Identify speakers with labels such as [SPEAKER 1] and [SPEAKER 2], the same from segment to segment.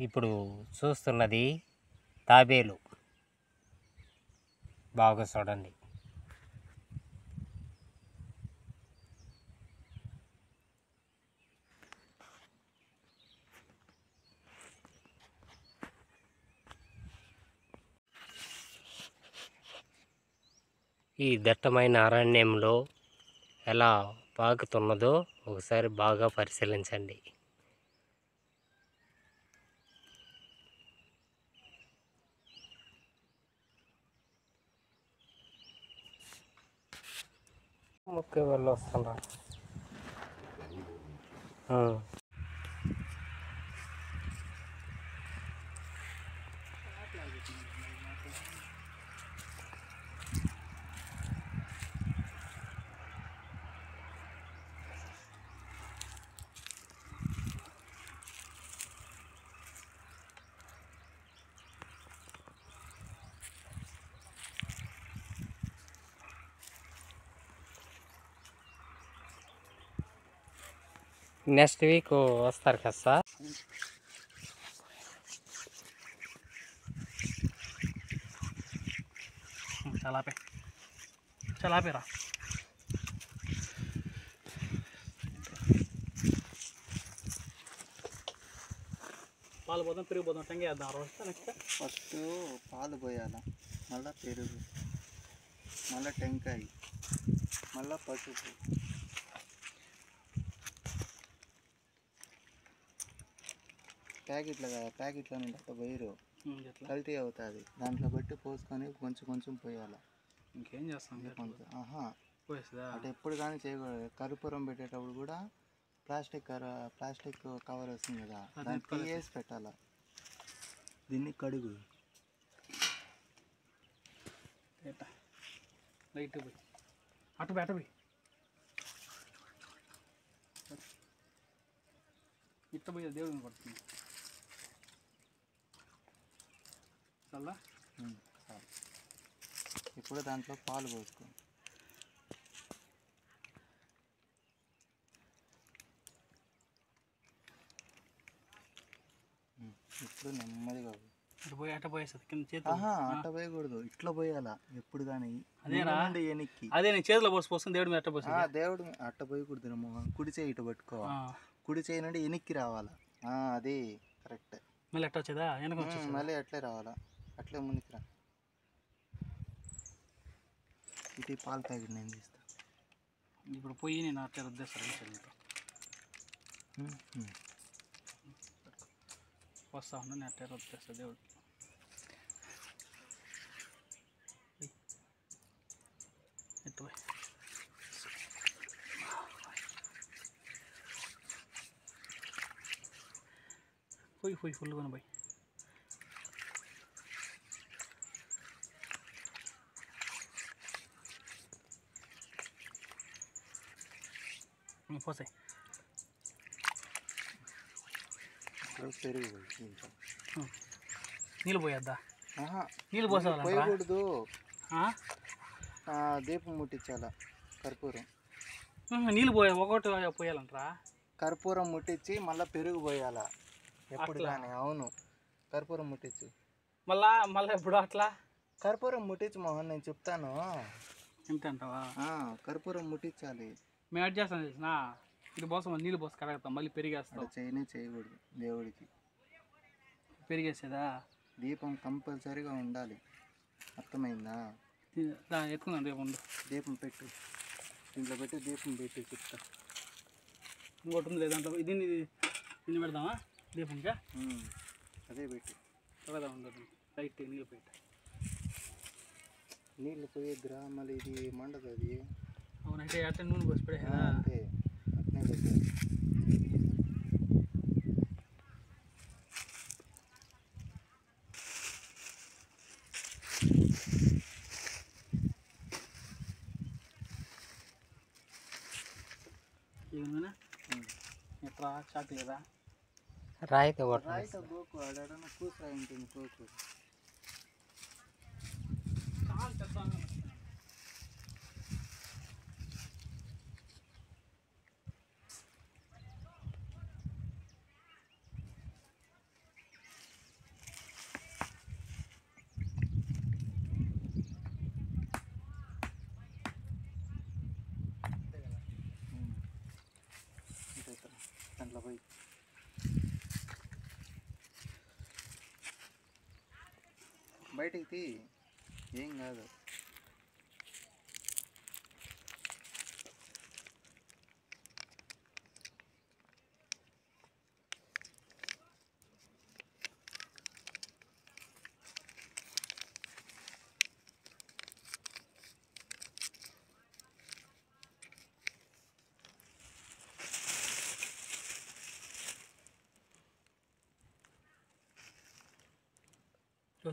[SPEAKER 1] ఇప్పుడు చూస్తున్నది తాబేలు. బాగా చూడండి. ఈ దట్టమైన అరణ్యంలో ఎలా పాకుతున్నదో ఒకసారి బాగా పరిశీలించండి. ముఖ్య వాళ్ళు వస్తున్నారు. నెక్స్ట్ వీక్ వస్తారు కదా సార్?
[SPEAKER 2] చలాపేరా పాలు పోదాం, పెరుగు పోదాం, టంగి వేద్దాం. నెక్స్ట్
[SPEAKER 3] ఫస్ట్ పాలు పోయాల, మళ్ళీ పెరుగు, మళ్ళీ టెంకాయ, మళ్ళీ పసుపు. ప్యాకెట్లు కదా, ప్యాకెట్లో నుండి అట్లా పోయిరు కల్తీ అవుతుంది. దాంట్లో బట్టి పోసుకొని కొంచెం కొంచెం పోయాలి.
[SPEAKER 2] ఇంకేం చేస్తాం?
[SPEAKER 3] అటు ఎప్పుడు కానీ చేయకూడదు. కర్పూరం పెట్టేటప్పుడు కూడా ప్లాస్టిక్ కవర్ వస్తుంది కదా, దాన్ని తీయేసి పెట్టాలి. దీన్ని కడుగు
[SPEAKER 2] లైట్ పోయి అటు పోయి ఇట్ట పోయి దేవుడిని పడుతుంది. చల్లా
[SPEAKER 3] ఇప్పుడు దాంట్లో పాలు పోసుకో. ఇప్పుడు నెమ్మదిగా
[SPEAKER 2] అట్ట పోయేస్తుంది కింద చేతి.
[SPEAKER 3] అట్ట పోయకూడదు, ఇట్లా పోయాలా ఎప్పుడు కానీ. ఎనికి
[SPEAKER 2] అదే నేను చేతిలో పోసుకొని దేవుడి మీద అట్ట పోసి.
[SPEAKER 3] దేవుడు అట్ట పోయకూడదు. కుడి చేయి ఇటు పట్టుకో, కుడి చేయి నుండి వెనక్కి రావాలా. అది కరెక్ట్.
[SPEAKER 2] మళ్ళీ ఎట్ట వచ్చేదా? వెనక
[SPEAKER 3] మళ్ళీ అట్లే రావాలా, అట్లే ముందుకు రా. ఇది పాల ప్యాకెట్ నేను తీస్తా.
[SPEAKER 2] ఇప్పుడు పోయి నేను అట్లా రుద్దేస్తాను. వస్తా ఉన్నా నేను అట్లా రుద్దేస్తా దేవుడు. ఎట్టు పోయి ఫుల్గా పోయి పోసాయి.
[SPEAKER 3] పెరుగు
[SPEAKER 2] నీళ్ళు పోయేద్దా? నీళ్ళు
[SPEAKER 3] పోయకూడదు, దీపం ముట్టించాలా. కర్పూరం
[SPEAKER 2] నీళ్ళు ఒకటి పోయాలంటారా?
[SPEAKER 3] కర్పూరం ముట్టించి మళ్ళీ పెరుగు పోయాలా ఎప్పుడు కానీ. అవును, కర్పూరం ముట్టించు.
[SPEAKER 2] మళ్ళీ ఎప్పుడు అట్లా
[SPEAKER 3] కర్పూరం ముట్టించు మోహన్, నేను చెప్తాను.
[SPEAKER 2] ఎంత అంటావా?
[SPEAKER 3] కర్పూరం ముట్టించాలి.
[SPEAKER 2] మేము యాడ్ చేస్తాం చేసిన ఇది పోసం నీళ్ళు పోసి కడగతాం, మళ్ళీ పెరిగేస్తాం.
[SPEAKER 3] చేయకూడదు దేవుడికి.
[SPEAKER 2] పెరిగేసేదా?
[SPEAKER 3] దీపం కంపల్సరీగా ఉండాలి, అర్థమైందా?
[SPEAKER 2] ఎత్తుకుందాం రేపు ఉండు.
[SPEAKER 3] దీపం పెట్టు, దీంట్లో పెట్టి దీపం పెట్టి చెప్తా.
[SPEAKER 2] ఇంకోటి ఉంది దాంట్లో, దీన్ని పెడదామా దీపంగా?
[SPEAKER 3] అదే పెట్టి
[SPEAKER 2] పెడదాం. ఉండదు లైట్ నీళ్ళు పెట్టి.
[SPEAKER 3] నీళ్ళు పోయేద్దురా, మళ్ళీ ఇది మండదు. అది
[SPEAKER 2] అవునంటే అట్లా నూనె పోసి పెడే.
[SPEAKER 3] అంతే, అట్నే పెట్టు.
[SPEAKER 2] ఏమన్నా ఎట్లా చాట్ లేదా?
[SPEAKER 1] రాయితో
[SPEAKER 3] గోకు ఆడన కూసాయి ఉంటుంది. గోకు పోయి బయటికి తీ, ఏం కాదు.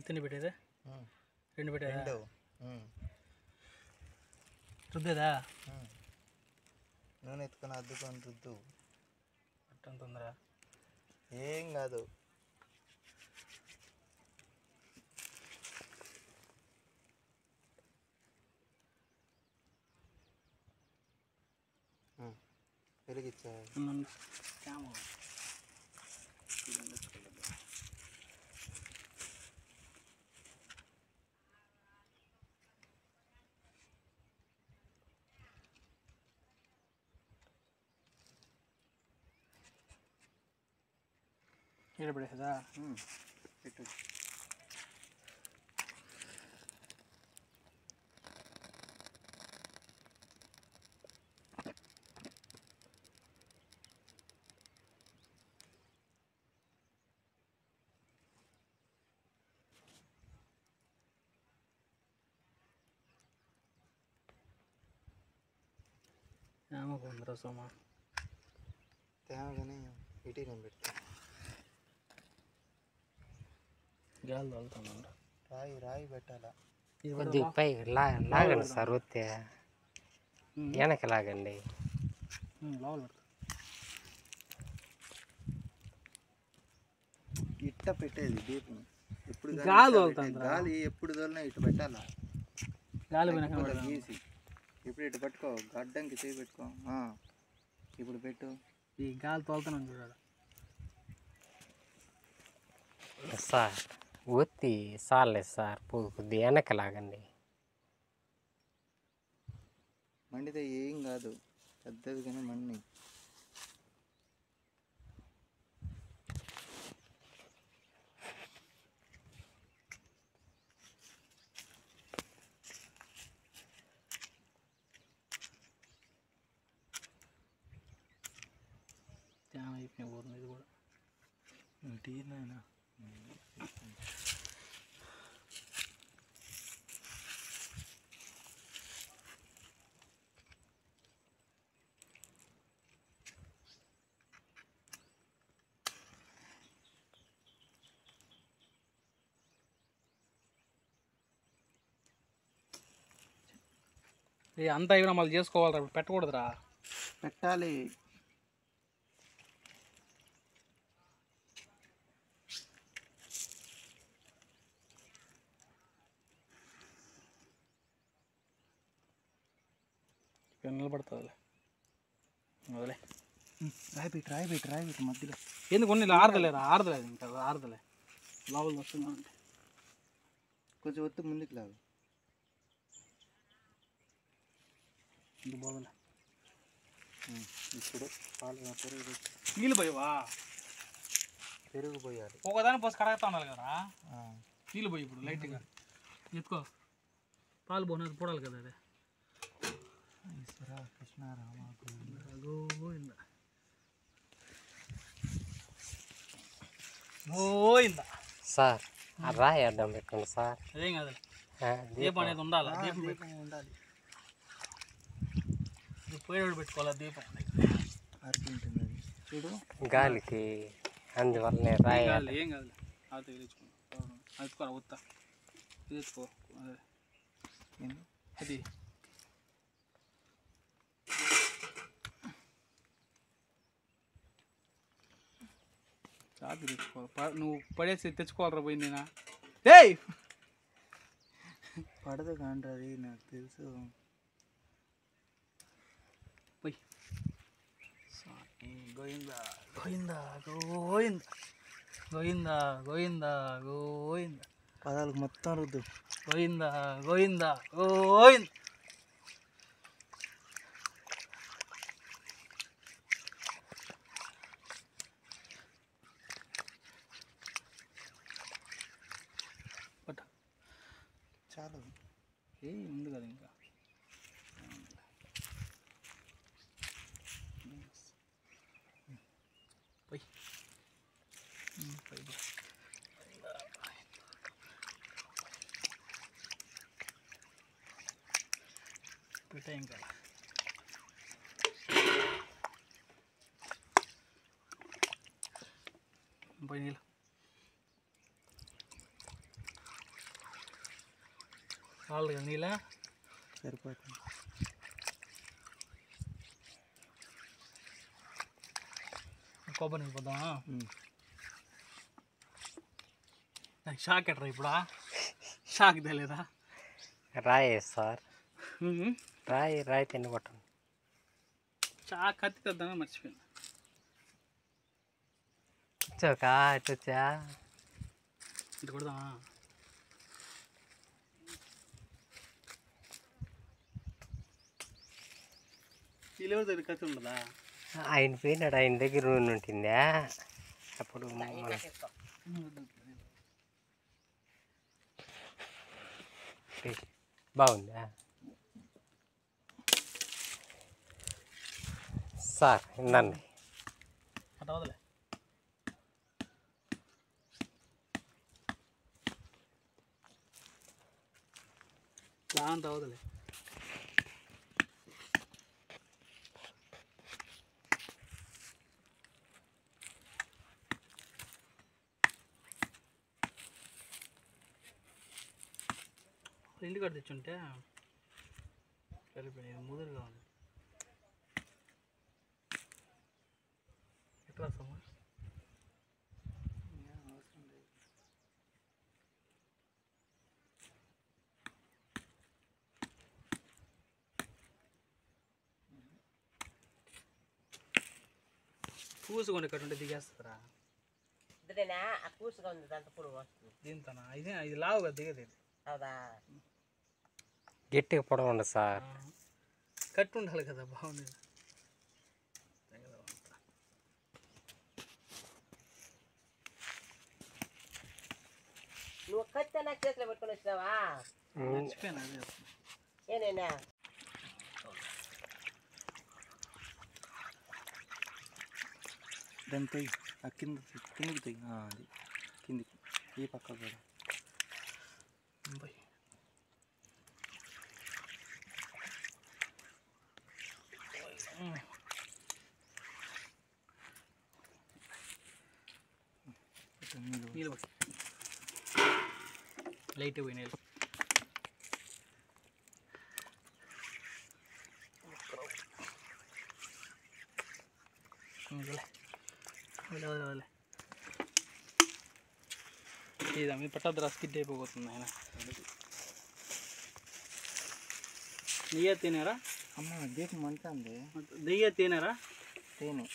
[SPEAKER 2] తిని పెట్టేదే రెండు పెట్టేదా రుద్దేదా
[SPEAKER 3] నూనె ఎత్తుకొని అద్దుకొని రుద్దు.
[SPEAKER 2] అట్టం తొందర
[SPEAKER 3] ఏం కాదు. వెలిగించా
[SPEAKER 2] ఇక్కడ పడేదా
[SPEAKER 3] పెట్టు.
[SPEAKER 2] కొందరు సోమా
[SPEAKER 3] తేమగానే ఇటీ నేను పెడతా.
[SPEAKER 2] గాలి తోలుతామంట.
[SPEAKER 3] రాయి రాయి పెట్టాలా.
[SPEAKER 1] కొద్దిగా పై లాగండి సార్, వస్తే వెనక్కి లాగండి.
[SPEAKER 2] లోపల
[SPEAKER 3] ఇట్ట పెట్టేది దీపం ఎప్పుడు
[SPEAKER 2] గాలి తోలుతుంది.
[SPEAKER 3] గాలి ఎప్పుడు తోలినా ఇటు పెట్టాలా.
[SPEAKER 2] గాలి
[SPEAKER 3] గీసి ఇప్పుడు ఇటు పట్టుకో, గడ్డంకి చేయి పెట్టుకో. ఇప్పుడు పెట్టు.
[SPEAKER 2] ఈ గాలి తోలుతాను చూడాలి
[SPEAKER 1] సార్. ఒత్తి చాలే సార్, కొద్దిగా వెనక్కి లాగండి.
[SPEAKER 3] మండితే ఏం కాదు, పెద్దది కానీ మండి.
[SPEAKER 2] తేమ అయిపోయిన ఊరిని ఇది కూడా
[SPEAKER 3] టీ నాయనా.
[SPEAKER 2] అంతా అయినా మళ్ళీ చేసుకోవాలిరా, ఇప్పుడు పెట్టకూడదురా.
[SPEAKER 3] పెట్టాలి.
[SPEAKER 2] నిలబడుతుంది వదిలే.
[SPEAKER 3] రాయి మధ్యలో
[SPEAKER 2] ఎందుకు కొన్ని ఆరదలేరా? ఆరదలేదు, ఇంకా ఆరదలే. లోపల వస్తుందా అంటే
[SPEAKER 3] కొంచెం ఒత్తు ముందుకు లాగు.
[SPEAKER 2] ఇంక బాగులే.
[SPEAKER 3] ఇప్పుడు పాలు పెరుగు
[SPEAKER 2] నీళ్ళు పోయవా?
[SPEAKER 3] పెరుగు పోయాలి.
[SPEAKER 2] ఒకదాని పోసి కడగతా ఉండాలి కదరా. నీళ్ళు పోయి ఇప్పుడు లైట్గా ఎత్తుకో. పాలు పోయినది పోడాలి కదా. అదే
[SPEAKER 3] కృష్ణ రామ
[SPEAKER 2] గోవింద గోవింద.
[SPEAKER 1] సార్ ఆ రాయి అడ్డం పెట్టండి సార్.
[SPEAKER 2] అదేం కాదు, దీపం అనేది ఉండాలి. దీపం
[SPEAKER 3] ఉండాలి.
[SPEAKER 2] పోయేవాడు పెట్టుకోవాలి దీపం.
[SPEAKER 3] అర్పింటుంది చూడు
[SPEAKER 1] గాలికి, అందువల్లనే రాయి.
[SPEAKER 2] ఏం కాదు, అది తెచ్చుకో. ఎత్తుకోరా ఉత్త ఇది ఎత్తుకో. అదే అది చాపి తెచ్చుకోవాలి. నువ్వు పడేసి తెచ్చుకోవాలరా పోయి. నేనా ఏయ్
[SPEAKER 3] పడదు కాండ్రది నాకు తెలుసు.
[SPEAKER 2] పోయి గోవింద గోవింద గోవింద గోవింద గోవింద గోవింద.
[SPEAKER 3] పదాలకు మొత్తం రుద్దు.
[SPEAKER 2] గోవింద గోవింద గోవింద. ఏ ఉంది కదా ఇంకా పోయి పెట్టా ఇంకా పోయి నీళ్ళు చాలు కదా నీళ్ళ
[SPEAKER 3] సరిపోతుంది.
[SPEAKER 2] కొబ్బరి నీళ్ళు పోద్దామా? నాకు షాక్ ఎట్రా ఇప్పుడు షాక్ తెలియదా?
[SPEAKER 1] రాయే సార్, రాయి తిని కొట్టండి.
[SPEAKER 2] షాక్ కత్తి తెద్దామని మర్చిపోయాను.
[SPEAKER 1] కూర్చోకా చూచా
[SPEAKER 2] ఇటు కొడదామా? వీళ్ళెవరి దగ్గర కత్తి ఉండదా?
[SPEAKER 1] ఆయన పోయినాడు, ఆయన దగ్గర ఉంటుందా అప్పుడు బాగుందా సార్? ఇందండి
[SPEAKER 2] అట్లా వదలే. లాంత వదలే. ఇంటికాడ తెచ్చుంటే సరిపోయి ముదురుగా ఉంది. ఎట్లా సమా పూసుకొని ఇక్కడ ఉంటే దిగేస్తారా? దీంతోనా? ఇదే ఇది లావుగా దిగదు.
[SPEAKER 1] గట్టిగా పొడవండి సార్.
[SPEAKER 2] కట్టు ఉండాలి కదా, బాగుండేది.
[SPEAKER 4] నువ్వు కత్తి నా చేతిలో పెట్టుకుని వచ్చినావా?
[SPEAKER 2] మర్చిపోయాను అదే.
[SPEAKER 4] ఏనేనా
[SPEAKER 3] దాన్ని తొయ్యి, ఆ కిందికి తొయ్యి, అది కిందికి, ఈ పక్క కూడా.
[SPEAKER 2] నీళ్ళు లైట్ పోయి నీళ్ళు. వదిలే ఇది మీ పట్టద్దు స్కిడ్ అయిపోతుంది. ఆయన నెయ్యి తినారా?
[SPEAKER 3] అమ్మ దీపం మంటుంది.
[SPEAKER 2] నెయ్యి తినారా?
[SPEAKER 3] తేనె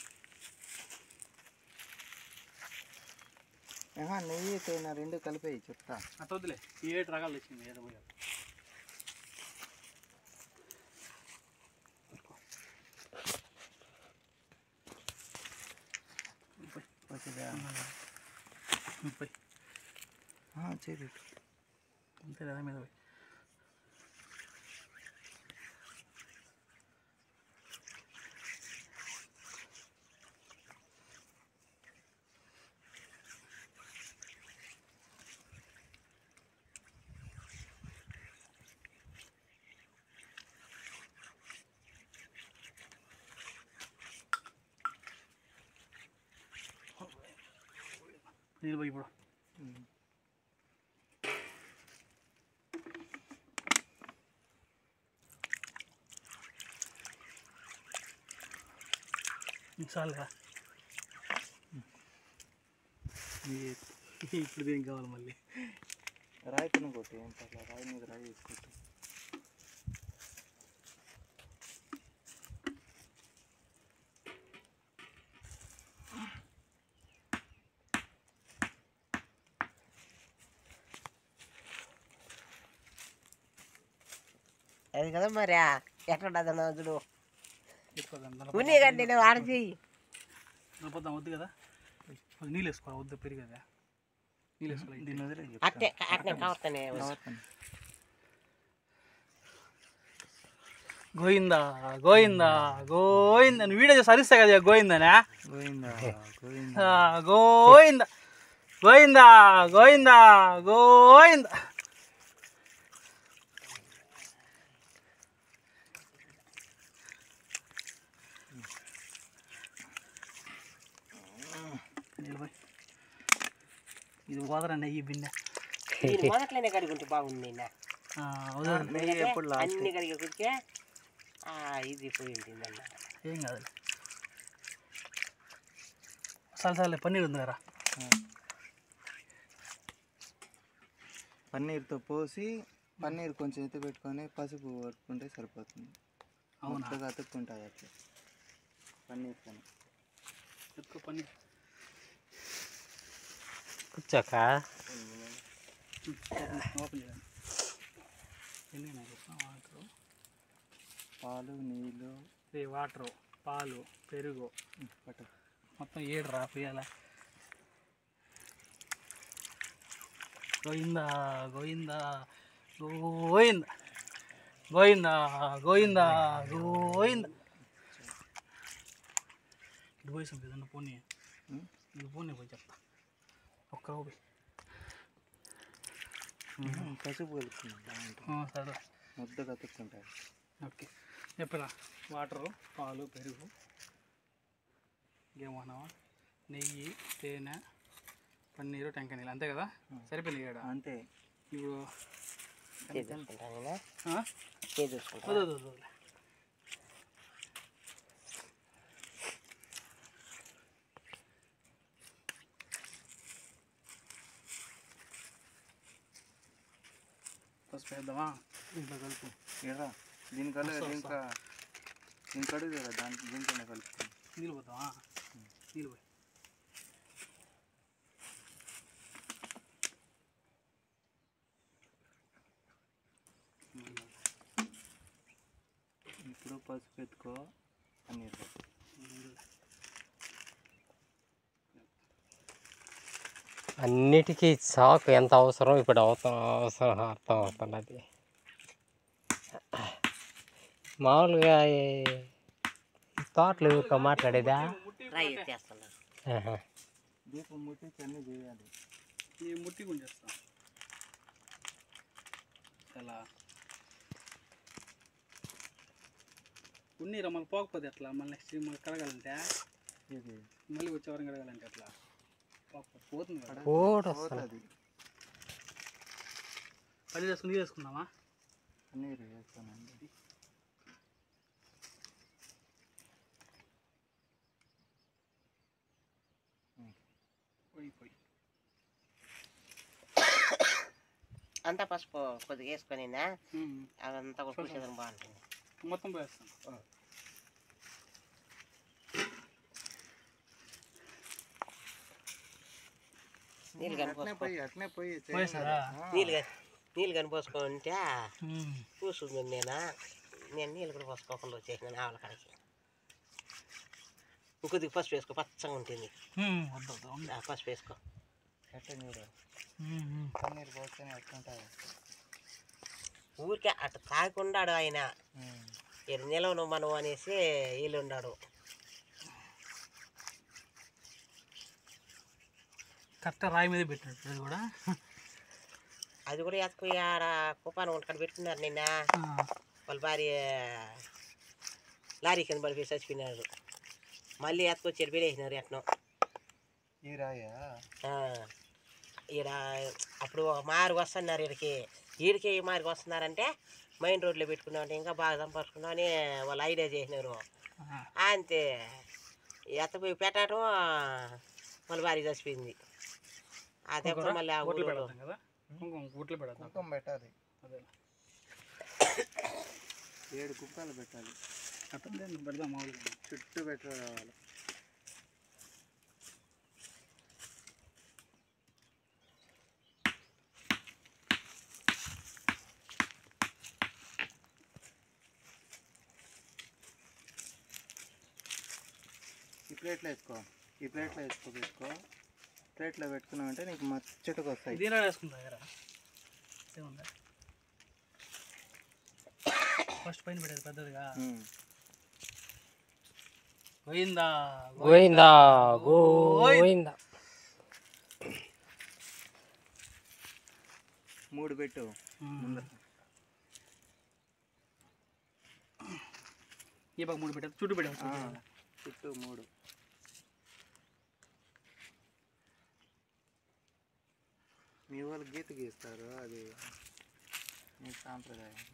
[SPEAKER 3] నెయ్యి తేనె రెండు కలిపేయి చెప్తా.
[SPEAKER 2] అట్ట వద్దులే, 7 రకాలు తెచ్చింది ఏదో పోయారు.
[SPEAKER 3] చేపెట్టు
[SPEAKER 2] అంతే కదా మీద పోయి. నీళ్ళు పోయి ఇప్పుడు. చాలుగా ఇప్పుడు దేం కావాలి మళ్ళీ?
[SPEAKER 3] రాయి పని కొట్టు, ఏం పర్లేదు, రాయి మీద రాయి వేసుకొట్టు.
[SPEAKER 4] అది కదా మరి ఎట్లుంటుంది చూడు. ఉన్ని కంటే నువ్వు ఆడచి
[SPEAKER 2] పోద్దాం. వద్దు కదా, నీళ్ళు వేసుకోవాలి. వద్దు పెరిగదా, నీళ్ళు వేసుకోవాలి.
[SPEAKER 3] దీని వదిలే
[SPEAKER 4] అట్నే అట్నే కావస్తానే.
[SPEAKER 2] గోయిందా గోయిందా గోయిందా నువ్వు వీడియో సరిస్తా కదా గోయిందనా
[SPEAKER 3] గోయిందా
[SPEAKER 2] గోయిందా గోయిందా గోయిందా గోయిందా ఇది పోదరండి ఈ బిన్నె
[SPEAKER 4] మొదట్లోనే కడుగుంటే బాగుంది
[SPEAKER 3] ఎప్పుడు లాస్ట్
[SPEAKER 4] అన్ని కడిగి కుడికే ఇది పోయి ఉంటుందన్న
[SPEAKER 2] ఏం కాదు చాలు పన్నీర్ ఉంది కదా
[SPEAKER 3] పన్నీర్తో పోసి పన్నీర్ కొంచెం ఎత్తి పెట్టుకొని పసుపు పట్టుకుంటే సరిపోతుంది. అవునా అతుక్కుంటుంది అట్లా పన్నీర్ పని
[SPEAKER 2] ఎక్కువ పన్నీర్
[SPEAKER 1] కూర్చోక
[SPEAKER 2] ఓపెన్ చేయండి. ఎన్ని వాటరు
[SPEAKER 3] పాలు నీళ్ళు
[SPEAKER 2] వాటరు పాలు పెరుగు
[SPEAKER 3] పట్టు
[SPEAKER 2] మొత్తం 7 రాపియాల. గోయిందా గోయిందా గోయిందా గోయిందా గోయిందా గోయిందా ఇటు పోయి సంపేదన్న పోనీ ఇటు పోనీ పోయి చెప్తా ఒక్క పోయి
[SPEAKER 3] పసుపు కలుపుకున్నాం
[SPEAKER 2] సరే
[SPEAKER 3] ముద్దగా అతుక్కుంటాయి.
[SPEAKER 2] ఓకే చెప్పరా వాటరు పాలు పెరుగు ఇంకేమన్నా నెయ్యి తేనె పన్నీరు టెంకాయ నీళ్ళు అంతే కదా సరిపోయింది ఇక్కడ
[SPEAKER 3] అంతే.
[SPEAKER 2] ఇప్పుడు పసుపు వేద్దామా ఇంట్లో కలుపు
[SPEAKER 3] ఏరా దీనికల్లా దీనికి అడుగు కదా దానికి దీంట్లోనే కలుపుతాం.
[SPEAKER 2] నీళ్ళు పోతావా నీళ్ళు పోయి
[SPEAKER 3] ఇప్పుడు పసుపు ఎత్తుకో పన్నీర్
[SPEAKER 1] అన్నిటికీ చాకు ఎంత అవసరం ఇప్పుడు అవసరం అర్థం అవుతున్నది. మామూలుగా తోటలు ఊరిక మాట్లాడేదా
[SPEAKER 3] దీపం ముట్టించి అన్నీ చేయాలి.
[SPEAKER 2] ఈ ముట్టి గుంజేస్తాం చాలా ఉన్నీరా మళ్ళీ పోకపోతే ఎట్లా మళ్ళీ నెక్స్ట్ మళ్ళీ కడగాలంటే
[SPEAKER 3] ఇది
[SPEAKER 2] మళ్ళీ వచ్చేవారం కడగాలంటే ఎట్లా పోతుంది కదా
[SPEAKER 3] పోతుంది.
[SPEAKER 2] పని చేసుకుని చేసుకుందామా
[SPEAKER 3] పన్నీర్ వేస్తానండి.
[SPEAKER 2] పోయి పోయి
[SPEAKER 4] అంతా పసుపు కొద్దిగా వేసుకొని అదంతా కూర్చోదని బాగుంటుంది.
[SPEAKER 2] మొత్తం పోయేస్తాను.
[SPEAKER 4] నీళ్ళు కానీ పోసుకుంటే పూసుంది. నేను నీళ్ళు కూడా పోసుకోకుండా వచ్చేసిన ఆవుల కడికి ఇంకొద్దిగా పసుపు వేసుకో పచ్చగా ఉంటుంది. పసుపు వేసుకో
[SPEAKER 3] పన్నీర్ పోస్తేనే ఎట్లుంటుంది.
[SPEAKER 4] ఊరికే అటు తాగకుండా ఆయన నిలవను మనం అనేసి వీళ్ళు ఉన్నాడు.
[SPEAKER 2] కరెక్ట్ రాయి మీద పెట్టినట్టు
[SPEAKER 4] అది కూడా ఎత్తుకుపోయి ఆడ కుపాను వంటకాడ పెట్టుకున్నారు నిన్న. వాళ్ళ భార్య లారీ కింద పడిపోయి చచ్చిపోయినారు. మళ్ళీ ఎత్తుకొచ్చి పెళ్ళేసినారు ఎట్నో
[SPEAKER 3] ఈ రాయా
[SPEAKER 4] ఈడ అప్పుడు మారు వస్తున్నారు ఈడికి మారికి వస్తున్నారంటే మెయిన్ రోడ్లో పెట్టుకున్నామంటే ఇంకా బాగా సంపర్చుకున్నాం అని వాళ్ళు ఐడియా చేసినారు. అంతే ఎత్తపోయి పెట్టడం వాళ్ళ భార్య చచ్చిపోయింది. అదే మళ్ళీ
[SPEAKER 3] కుక్కం పెట్టాలి. 7 కుక్కలు పెట్టాలి.
[SPEAKER 2] పెడదాం మామూలుగా
[SPEAKER 3] చుట్టూ పెట్టాలి. ఈ ప్లేట్లో వేసుకో. ఈ ప్లేట్లో పెట్టుకో. ప్లేట్లో పెట్టుకున్నామంటే నీకు మచ్చటకు వస్తాయి.
[SPEAKER 2] దీనిలో వేసుకుంటా ఫస్ట్ పైన పెట్టేది పెద్దదిగా. గోయిందా
[SPEAKER 1] గోయిందా గోయిందా.
[SPEAKER 3] 3 పెట్టు ముందర.
[SPEAKER 2] ఈ పక్క 3 పెట్టేది, చుట్టూ పెట్టేది.
[SPEAKER 3] చుట్టూ 3. మీ వాళ్ళు గీత గీస్తారు, అది మీ సాంప్రదాయం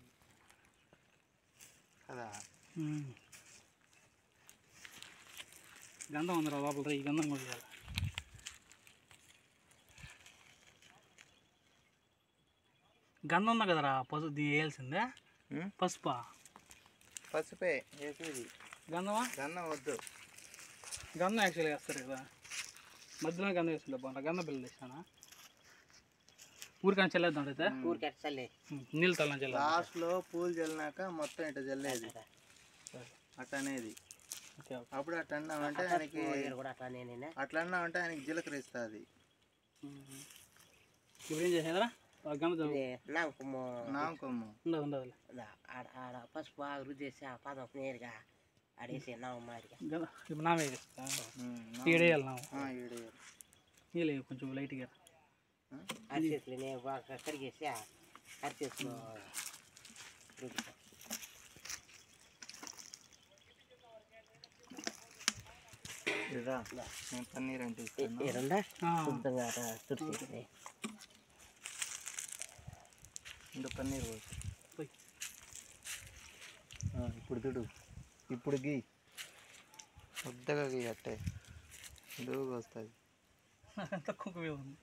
[SPEAKER 3] కదా.
[SPEAKER 2] గంధం ఉందిరా లోపల, ఈ గంధం కూడా చేయాలి. గంధం ఉందా కదరా, పసుపు వేయాల్సిందే. పసుపా?
[SPEAKER 3] పసుపే వేసేది.
[SPEAKER 2] గంధమా?
[SPEAKER 3] గంధం వద్దు.
[SPEAKER 2] గంధం యాక్చువల్గా వేస్తారు కదా, మధ్యలో గంధం వేస్తుంటే బాగుంటుంది. గంధం బిల్లు తెచ్చానా ఊరికని చల్లేద్దాం అయితే.
[SPEAKER 4] ఊరికి చల్లే
[SPEAKER 2] నీళ్ళు తల్లని చల్ల.
[SPEAKER 3] లాస్ట్లో పూలు చల్లినాక మొత్తం ఇట్లా చల్లేది అట్లా అనేది. అప్పుడు అట్లా అన్నామంటే ఆయనకి, అట్లా అన్నామంటే ఆయనకి జీలకర్ర ఇస్తుంది.
[SPEAKER 2] ఇప్పుడు ఏం చేసేదరా
[SPEAKER 3] నామకొమ్ము
[SPEAKER 2] ఉండదు.
[SPEAKER 4] ఆడ పసుపు బాగా రుద్దేసి ఆ పాదం నేరుగా ఆడేసి నామం మాదిరిగా.
[SPEAKER 2] ఇప్పుడు నామే వేస్తా, ఈడేయాలి నాము.
[SPEAKER 3] ఈడేయాలి.
[SPEAKER 2] నీళ్ళు కొంచెం లైట్గా
[SPEAKER 4] అరిచేతులు బాగా కడిగేసి అరిచేతులు రుద్దుతాం.
[SPEAKER 3] నేను పన్నీర్ అంటే
[SPEAKER 4] ఏరండా శుద్ధంగా తుడిచేసి
[SPEAKER 3] ఇంకా పన్నీర్ పోయి ఇప్పుడు తుడు. ఇప్పుడు గీ పెద్దగా గీ అట్టే దూగా వస్తుంది.
[SPEAKER 2] తక్కువ ఉంది.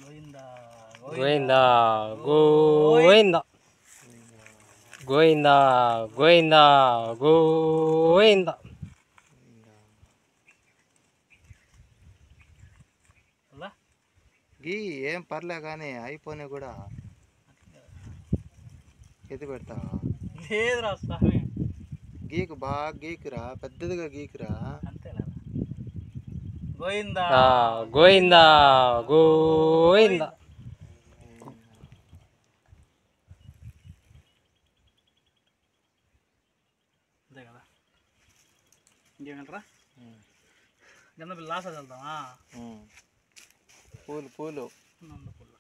[SPEAKER 2] గోయిందా
[SPEAKER 1] గోయిందా గోయిందా గోయిందా గోయిందా గోయిందా.
[SPEAKER 3] గీ ఏం పర్లే కానీ అయిపోయినా కూడా ఎత్తి పెడతావా?
[SPEAKER 2] లేదురా స్వామి,
[SPEAKER 3] గీకు బాగా గీకురా, పెద్దదిగా గీకురా.
[SPEAKER 2] అంతేలా. గోయిందా
[SPEAKER 1] గోయిందా గోయిందా.
[SPEAKER 2] అంతే కదా. ఇంకేమంటారా? గంధ బిల్లు లాసా చల్దామా?
[SPEAKER 3] పూలు పూలు
[SPEAKER 2] నందపూలు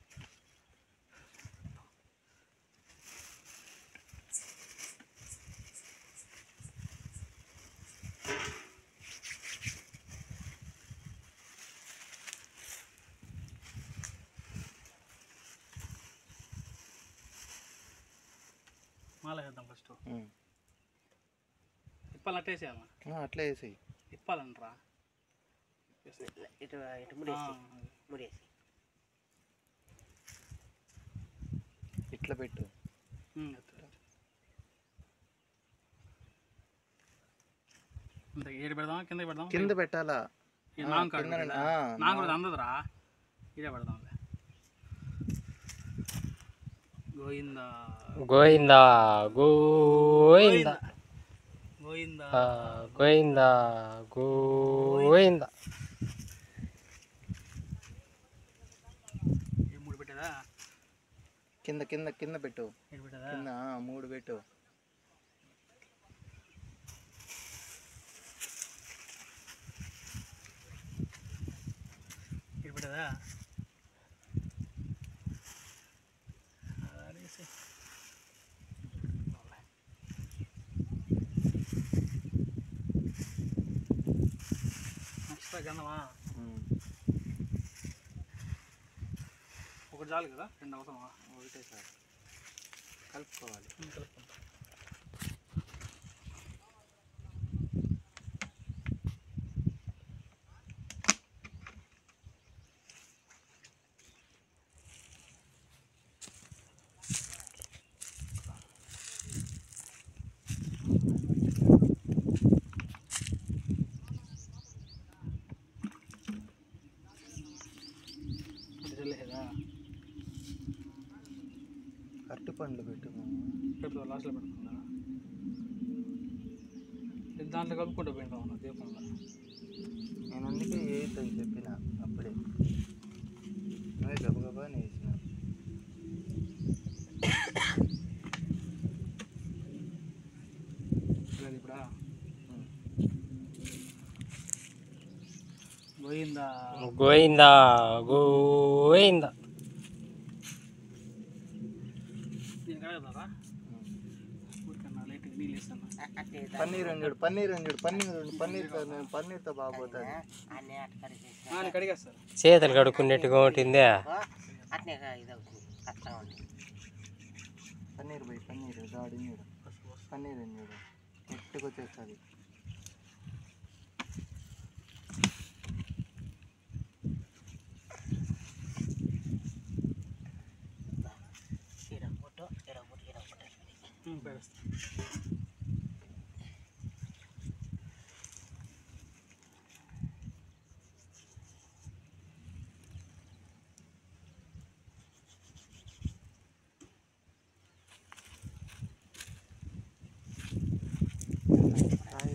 [SPEAKER 2] మాల వేద్దాం ఫస్ట్. ఇప్పాలి అట్టేసేయాలి.
[SPEAKER 3] అట్లా వేసి
[SPEAKER 2] ఇప్పాలంటరా.
[SPEAKER 4] ఇటు ఇటు ముడేసి ముడేసి
[SPEAKER 3] ఇట్లా పెట్టు.
[SPEAKER 2] ఏడు పెడదాం, కింద పెడదాం.
[SPEAKER 3] కింద పెట్టాలా?
[SPEAKER 2] నాకు కూడా అందదురా, ఇదే పెడదాం. గోయిందా
[SPEAKER 1] గోయిందా గోయిందా
[SPEAKER 2] గోయిందా
[SPEAKER 1] గోయిందా గోయిందా.
[SPEAKER 2] ఏ 3 పెట్టేదా?
[SPEAKER 3] కింద కింద కింద పెట్టు.
[SPEAKER 2] పెట్టేదా?
[SPEAKER 3] కింద 3 పెట్టు.
[SPEAKER 2] పెట్టేదా? ఎక్స్ట్రా గంధమా? ఒకటి చాలు కదా, 2 అవసరమా?
[SPEAKER 3] ఒకటే సార్ కలుపుకోవాలి.
[SPEAKER 2] కలుపుకుంటా.
[SPEAKER 3] అరటి పండ్లు పెట్టు.
[SPEAKER 2] లాస్ట్లో పెడుతుందా? దాంట్లో కలుపుకుంటూ పోయింటాం అన్న దీపంలో.
[SPEAKER 3] నేను అందుకే వేయద్దని చెప్పిన అప్పుడే, నువ్వే గబగబా వేసిన.
[SPEAKER 2] గోయిందా
[SPEAKER 1] గోయిందా గోయిందా.
[SPEAKER 2] నేను కడగదా ఊరికన్నా లైట్గా నీళ్ళు వేస్తాను.
[SPEAKER 3] పన్నీర్ అని చూడు, పన్నీర్తో బాగుపోతుంది.
[SPEAKER 2] నేను కడిగేస్తాను.
[SPEAKER 1] చేతులు కడుక్కున్నట్టుగా ఉంటుంది.
[SPEAKER 4] అట్నే ఇదవుతుంది కష్టం ఉంది.
[SPEAKER 3] పన్నీర్ పోయి పన్నీర్ దాడి చూడు, పన్నీర్ అని చూడు గట్టిగా వచ్చేస్తుంది.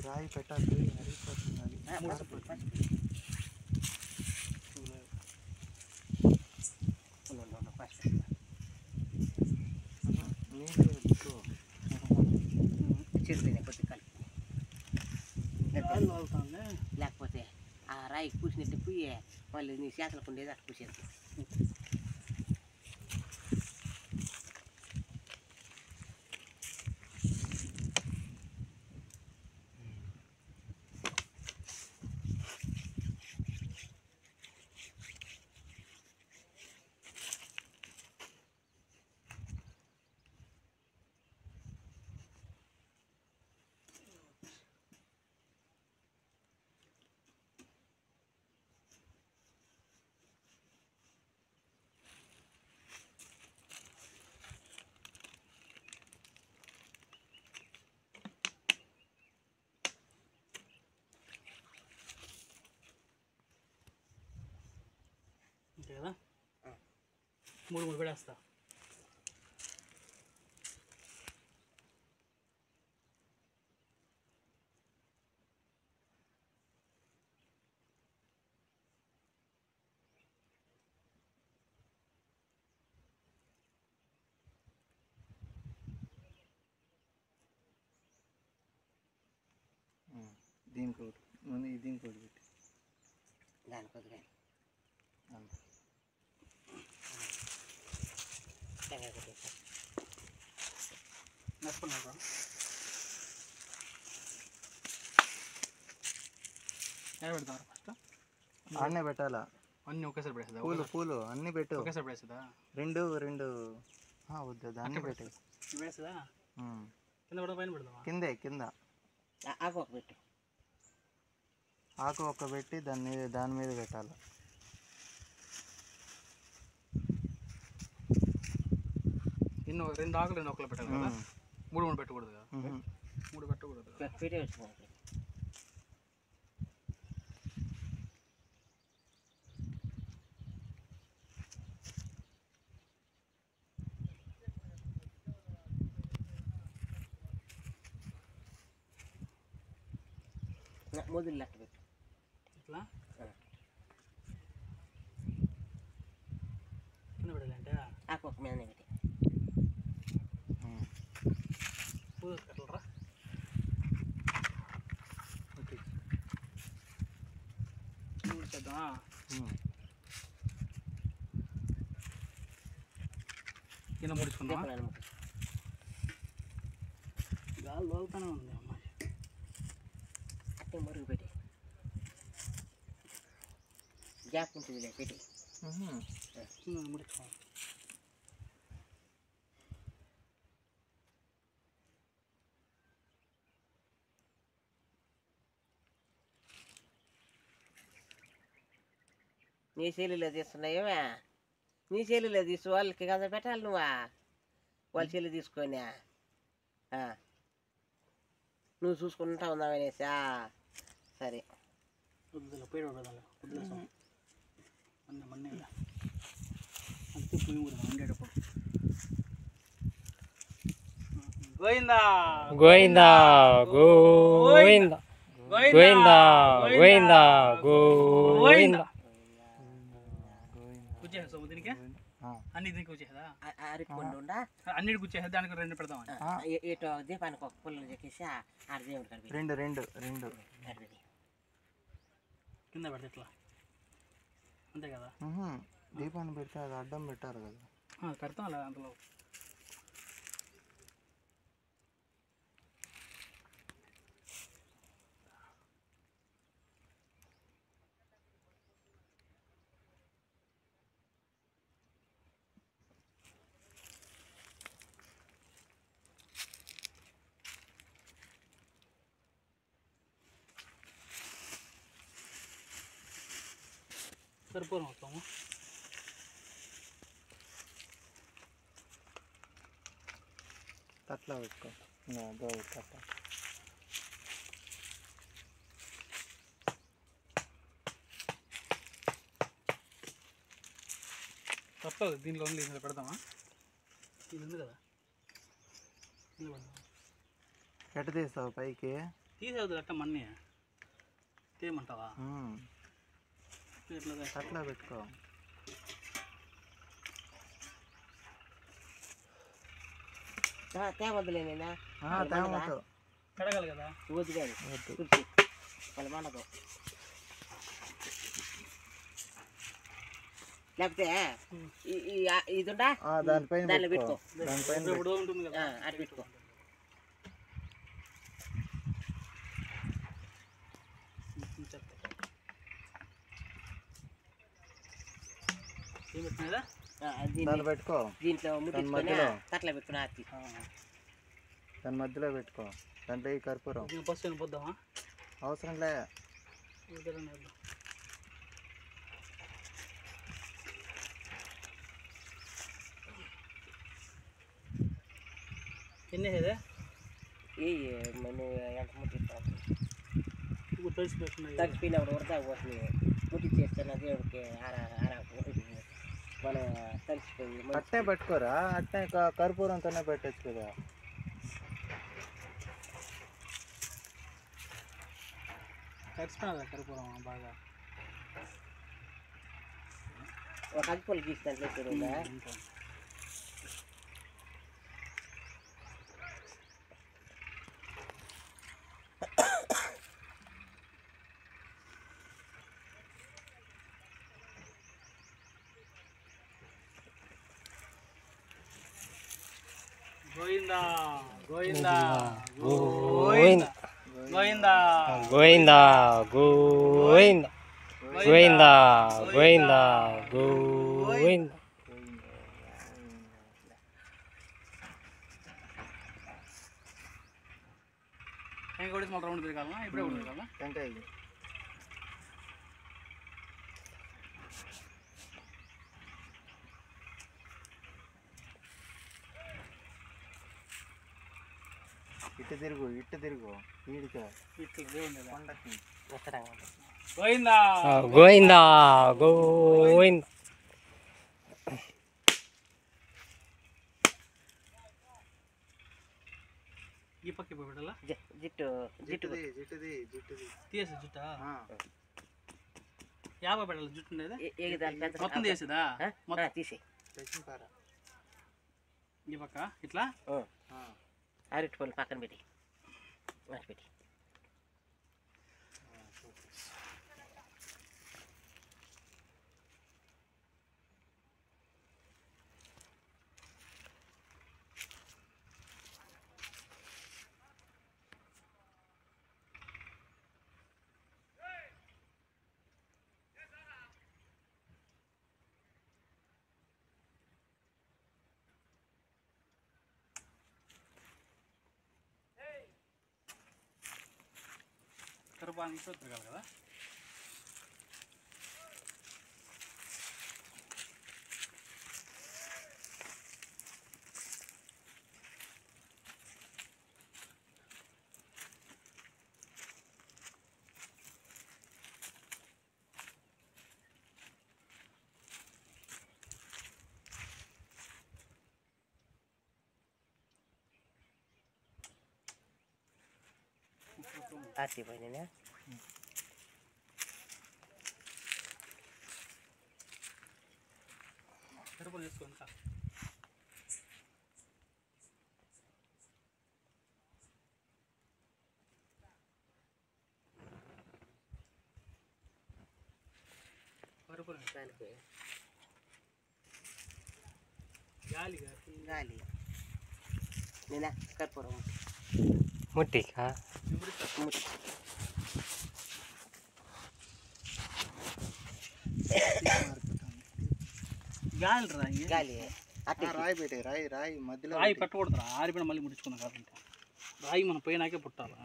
[SPEAKER 3] రాయి పెట్టాలి, అరిగిపోతుంది అది.
[SPEAKER 4] లేకపోతే ఆ రాయి పూసినట్టు పుయ్యి వాళ్ళు నీ చేతలకు ఉండేది అట్లా పూసేది.
[SPEAKER 2] అంతే కదా, 3 పెడేస్తా.
[SPEAKER 3] దీనికి ఒకటి ముందు దీనికి ఒకటి పెట్టి
[SPEAKER 4] దానికి వదిలే
[SPEAKER 2] నష్టపడినా పెడతారు ఫస్ట్.
[SPEAKER 3] ఆడనే పెట్టాలా?
[SPEAKER 2] అన్నీ ఒకేసారి పడేస్తుందా?
[SPEAKER 3] పూలు అన్నీ పెట్టు.
[SPEAKER 2] ఒకేసారి పడేస్తుందా?
[SPEAKER 3] రెండు వద్దు, దాన్ని పెట్టు.
[SPEAKER 2] వేస్తుందా? కింద కూడా పైన పెడదామా?
[SPEAKER 3] కింద
[SPEAKER 4] ఆకు ఒక పెట్టు.
[SPEAKER 3] ఆకు ఒక్క పెట్టి దాని మీద పెట్టాలి.
[SPEAKER 2] ఎన్నో 2 ఆకులు 2 ఒక్కలు పెట్టాలి కదా, 3 పెట్టకూడదు కదా. 3 పెట్టకూడదు.
[SPEAKER 4] మొదలు లెక్క పెట్టు
[SPEAKER 2] ఇట్లా కింద పెట్టాలంటే
[SPEAKER 4] ఆకు ఒక మీద పెట్టి
[SPEAKER 2] పూలు కట్టలరా. చేద్దామా? కింద ముడుచుకుందాం. గాలి లోగుతూనే ఉంది అమ్మాయి.
[SPEAKER 4] అట్టే మరుగు పెట్టి గ్యాప్ ఉంటుంది పెట్టి
[SPEAKER 2] ముడుచుకోవాలి.
[SPEAKER 4] నీ శైలిలో తీస్తున్నాయేమే, నీ శైలిలో తీసు వాళ్ళకి కదా పెట్టాలి. నువ్వా వాళ్ళ శైలి తీసుకొని నువ్వు చూసుకుంటా ఉన్నావు అనేసి. సరే
[SPEAKER 2] వద్దులే పేరు వదలాలి. వదిలేసాం మొన్న అంతే పోయి కూడా వండేటప్పుడు. గోయిందా
[SPEAKER 1] గోయిందా గోయిందా గోయిందా గోయిందా గోయిందా.
[SPEAKER 2] కూర్చేస్తాము దీనికి, అన్ని దీనికి కూర్చేదా?
[SPEAKER 4] అరటిపండు ఉండా
[SPEAKER 2] అన్నిటి కూర్చేసేది, దానికి 2 పెడతామని.
[SPEAKER 4] ఇటు దీపానికి ఒక పుల్లలు చెక్కేసి ఆడ దేవుడు కనిపి
[SPEAKER 3] రెండు
[SPEAKER 2] కింద పెడితే ఇట్లా అంతే కదా.
[SPEAKER 3] దీపాన్ని పెడితే అది అడ్డం పెట్టారు కదా.
[SPEAKER 2] పెడతాం అలా అందులో. సరిపోను మొత్తము.
[SPEAKER 3] తట్లా పెట్టుకో. తట్ట
[SPEAKER 2] తప్పదు, దీనిలో ఉంది, ఇందులో పెడదామా? ఇది ఉంది కదా,
[SPEAKER 3] ఎట్ట తీస్తావు పైకి?
[SPEAKER 2] తీసేవద్దు అట్ట మన్ని తీయమంటావా?
[SPEAKER 3] అట్లా పెట్టుకో.
[SPEAKER 4] తేవద్దులేనా
[SPEAKER 2] కడగాలి కదా.
[SPEAKER 4] వద్దు కానీ వాళ్ళ మనకు లేకపోతే ఇది ఉందా
[SPEAKER 3] దానిపైన
[SPEAKER 4] దానిలో పెట్టుకో.
[SPEAKER 2] ఇప్పుడు ఉంటుంది కదా,
[SPEAKER 4] అటు పెట్టుకో.
[SPEAKER 2] ఏం పెట్టినదా?
[SPEAKER 3] దాన్ని పెట్టుకో.
[SPEAKER 4] దీంట్లో ముట్టించుకొని తట్లా పెట్టుకుని ఆర్తి
[SPEAKER 3] దాని మధ్యలో పెట్టుకో. దాంట్లో ఈ కర్పూరం
[SPEAKER 2] పసుపు పోద్దామా?
[SPEAKER 3] అవసరం లే.
[SPEAKER 2] ఎన్ని వేసేదే?
[SPEAKER 4] నువ్వు ఎంత ముట్టిస్తావు?
[SPEAKER 2] ఇప్పుడు తడిసిపోతున్నాయి.
[SPEAKER 4] తడిసిపోయినప్పుడు వరదా పోతుంది. ముట్టించేస్తున్నా దేవుడికి మనం తడిసిపోయి
[SPEAKER 3] అట్టే పెట్టుకోరా. అట్టే కర్పూరంతోనే పెట్టచ్చు కదా.
[SPEAKER 2] తడిసిపోయినా కర్పూరం బాగా.
[SPEAKER 4] ఒక అగ్గిపొలు గీసి దాంట్లో చూడండి.
[SPEAKER 2] గోవిందా గోవిందా గోవిందా గోవిందా
[SPEAKER 1] గోవిందా గోవిందా గోవిందా గోవిందా గోవిందా.
[SPEAKER 2] టెంకాయ కొట్టేసి మళ్ళీ రౌండ్ తిరగాలనా? ఇప్పుడే కూడా తిరగాలనా?
[SPEAKER 3] టెంకాయ ఇటు తిరుగు వీడిగా కొండకి.
[SPEAKER 2] గోవిందా
[SPEAKER 1] గోవిందా గోవిందా.
[SPEAKER 2] ఈ పక్క పెట్టాలా?
[SPEAKER 4] జిట్టు
[SPEAKER 3] జిట్టుది
[SPEAKER 2] తీసేసి జుట్టా 50 పెట్టాలి. జుట్టు ఉండేది మొత్తం తీసేదా? మొత్తం
[SPEAKER 4] తీసి
[SPEAKER 2] ఈ పక్క ఇట్లా
[SPEAKER 4] అరటి పళ్ళు పక్కన పెట్టి పెట్టి
[SPEAKER 2] కరుపానికి తిరగాలి కదా.
[SPEAKER 4] ఆసిపోయినా
[SPEAKER 2] కరుపులు వేసుకోండి సార్. కర్పూరం
[SPEAKER 4] కాలిపోయి
[SPEAKER 2] గాలి
[SPEAKER 4] గాలి నేనా కర్పూరం
[SPEAKER 1] ముట్టికా
[SPEAKER 4] ముట్టి
[SPEAKER 2] గాలి రాయి
[SPEAKER 4] గాలి అట్టే
[SPEAKER 3] రాయి పెట్టే రాయి రాయి మధ్యలో
[SPEAKER 2] రాయి పెట్టకూడదురా ఆరిపోయిన మళ్ళీ ముట్టించుకున్నాం కాబట్టి రాయి మనం పోయినాకే పుట్టాలా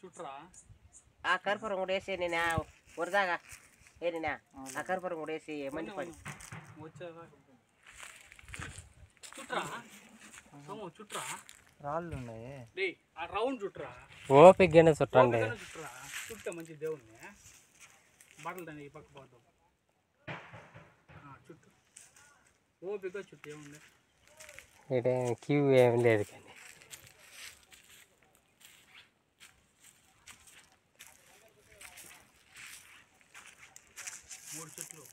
[SPEAKER 2] చుట్రా
[SPEAKER 4] ఆ కర్పూరం కూడా వేసి నేను వరదాగా ఏనా ఆ కర్పూరం కూడా వేసి మంచి పని
[SPEAKER 2] చుట్రా చుట్రా
[SPEAKER 3] రాళ్ళు ఉన్నాయి.
[SPEAKER 2] డే ఆ రౌండ్ చుట్రా
[SPEAKER 1] ఓపికగానే చుట్టండి.
[SPEAKER 2] చుట్రా చుట్ట మంచి దేవుడిని బట్టలు దాన్ని ఈ పక్క పోతాం చుట్టూ ఓపిక చుట్టూ ఏముంది
[SPEAKER 1] ఇక్కడ క్యూ ఏం లేదు కానీ
[SPEAKER 2] మూడు చుట్లు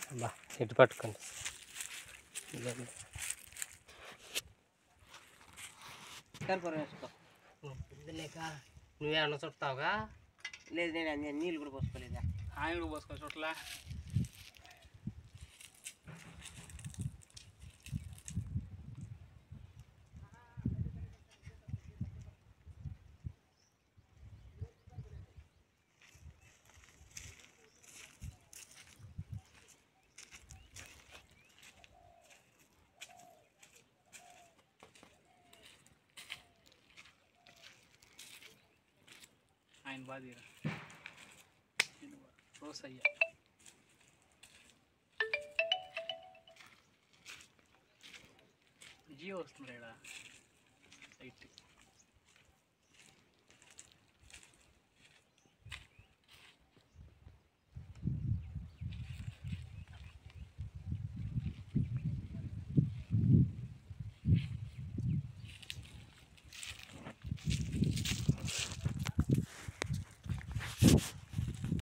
[SPEAKER 1] అబ్బా ఇటు పట్టుకోండి.
[SPEAKER 4] కర్పూరం వేసుకో లేక నువ్వేమన్నా చుడతావుగా లేదు నేను నీళ్ళు కూడా పోసుకోలేదా
[SPEAKER 2] ఆయన కూడా పోసుకో చుట్లా ఆయన బాధీరా రోస్ అయ్యా జియో వస్తుంది ఇక్కడ సైట్